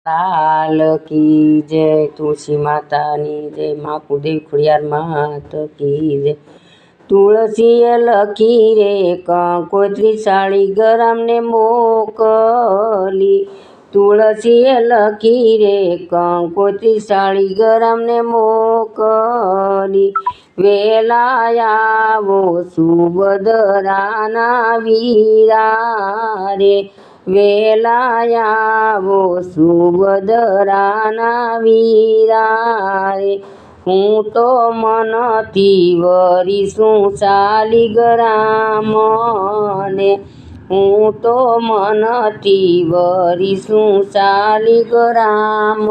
लाल की जय, तुलसी माता नी जय, माँ कुलदेवी खुड़ियार मात की जय। तुलसी लखी रे कंकोत्री साड़ी गरम ने मोकली, तुलसी लखी रे कंकोत्री साड़ी गरम ने मोकली। वेलाया वो सुभद्राना वीरा रे, वेलाया वो सुभद्राना वीरा रे। हूँ तो मनथी वरीशुं शालिग्राम ने, हूँ तो मनथी वरीशुं शालिग्राम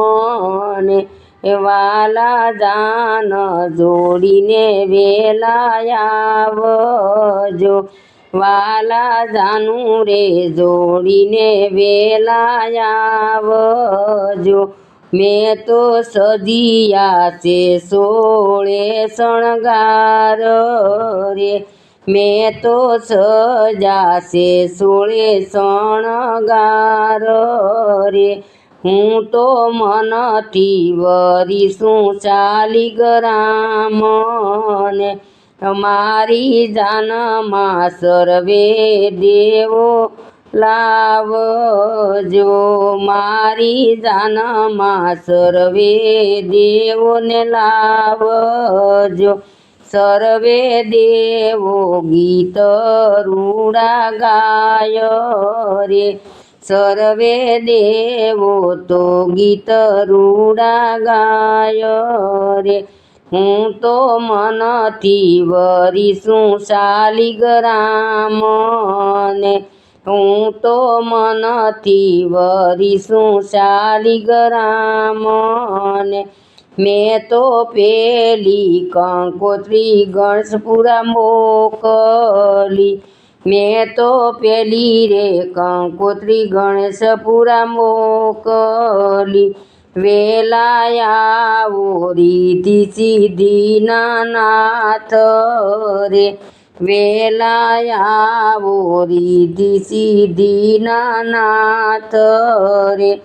ने। वाला जान जोड़ीने वेलाया आवजो, वाला जानू रे जोड़ीने वेलाया आवजो। मैं तो सजिया से सोळे शणगार रे, मैं तो सजा से सोळे शणगार रे। हूँ तो मनथी वरीशुं शालिग्राम ने, मारी जान मां सर्वे देवो लावजो, मारी जान मां सर्वे देवो ने लावजो। सर्वे देवो गीत रूड़ा गाय रे, सर्वे देवो तो गीत रूड़ा गाय रे। हूँ तो मनथी वरीशुं शालिग्राम ने, हूँ तो मनथी वरीशुं शालिग्राम ने। मैं तो पेली कंकोत्री गणेशपुरा मोकली, मैं तो पेली रे कंकोत्री गणेशपुरा मोकली। वेलाया वो रिद्धि सिद्धि नाथ रे, वेलाया वो रिद्धि सिद्धि नाथ रे।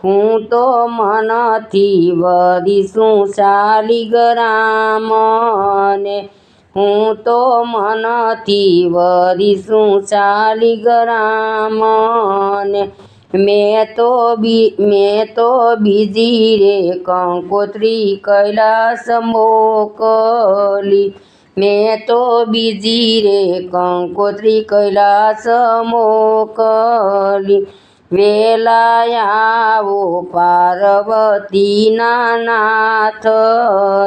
हूँ तो मनथी वरीशुं शालिग्राम ने, हूँ तो मनथी वरीशुं शालिग्राम ने। मैं तो बीजी रे कंकोत्री कैलास मोकली, मैं तो बीजी रे कंकोत्री कैलास मोकली। वेलाया वो पार्वती नाथ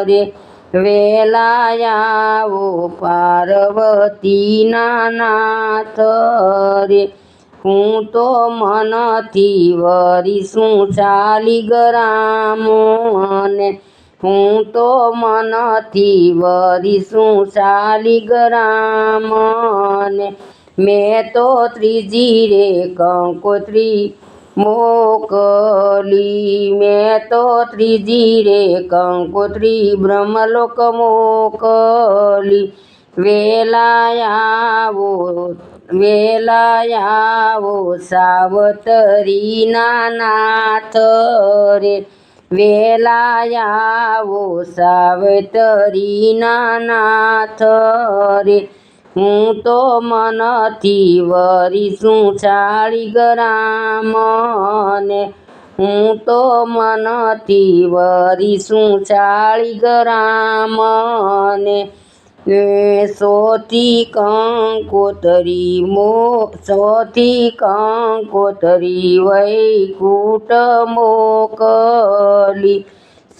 रे, वेलाया वो पार्वती नाथ रे। हूँ तो मनथी वरीशुं शालिग्राम ने, हूँ तो मनथी वरीशुं शालिग्राम ने। मैं तो त्रीजी रे कंकोत्री मोकली, मैं तो त्रीजी रे कंकोत्री ब्रह्मलोक मोकली। वेलाया वो सावतरी नाथ रे, वेलाया वो सावतरी नाथ रे। हूँ तो मनथी वरीशुं शालिग्राम ने, हूँ तो मनथी वरीशुं शालिग्राम ने। सोती कंकोतरी वैकुंठ मोकली,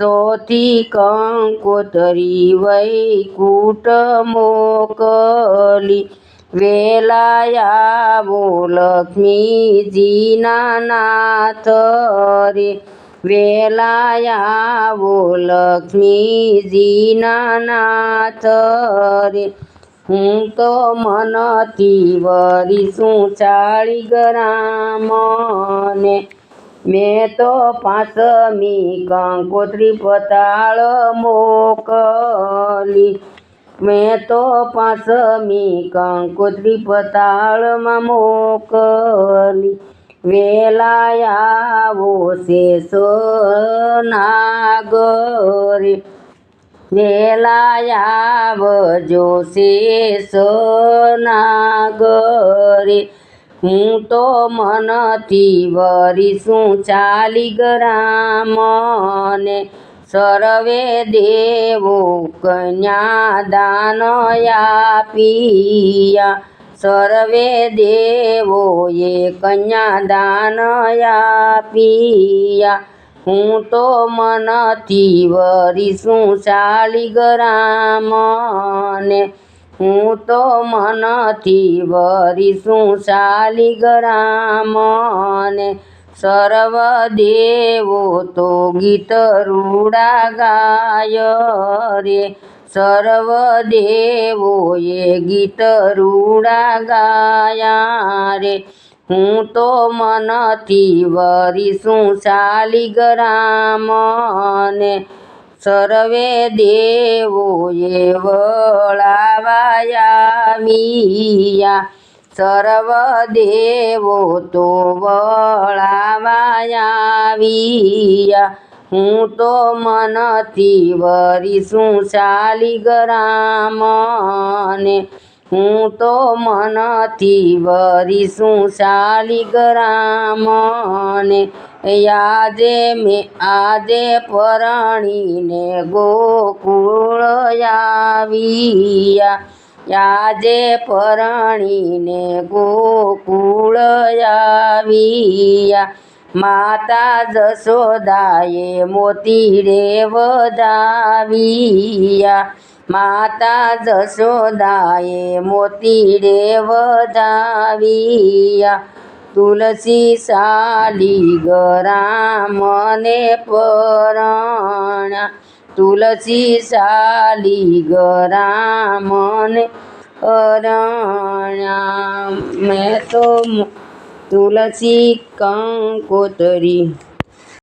सोती कंकोतरी वैकुंठ मोकली। वेलाया वो लक्ष्मी जी नाथ रे, वेलाया वो लक्ष्मी जी नाथ रे। हूँ तो मनथी वरीशुं शालिग्राम ने, मैं तो पांचमी कंकोत्री पताल मोकली, मैं तो पांचमी कंकोत्री पताल में मोकली। વેલા આવશે સોનાગરે વેલા આવજો સોનાગરે હું તો મનથી વરીશું ચાલી ગ્રામને સર્વે દેવો કન્યાદાન આપીયા સર્વે દેવોએ કન્યાદાન આપીયા હું તો મનથી વરીશું શાલિગ્રામને હું તો મનથી વરીશું શાલિગ્રામને સર્વ દેવો તો ગીત રૂડા ગાય રે સર્વ દેવોએ ગીત રૂડા ગાયા રે હું તો મનથી વરીશું શાલિગ્રામને સર્વે દેવોએ વળાવાયા સર્વ દેવો તો વળાવાયા હું તો મનથી વરીશું શાલિગ્રામને હું તો મનથી વરીશું શાલિગ્રામને આજે પરણીને ગોકુળ આવ્યા આજે પરણીને ગોકુળ આવ્યા માતા જશોદાએ મોતી રે વધાવ્યા માતા જશોદાએ મોતી રે વધાવ્યા તુલસી શાલિગ્રામને પરણ્યા તુલસી શાલિગ્રામને પરણ્યા મેં તો તુલસી કંકોતરી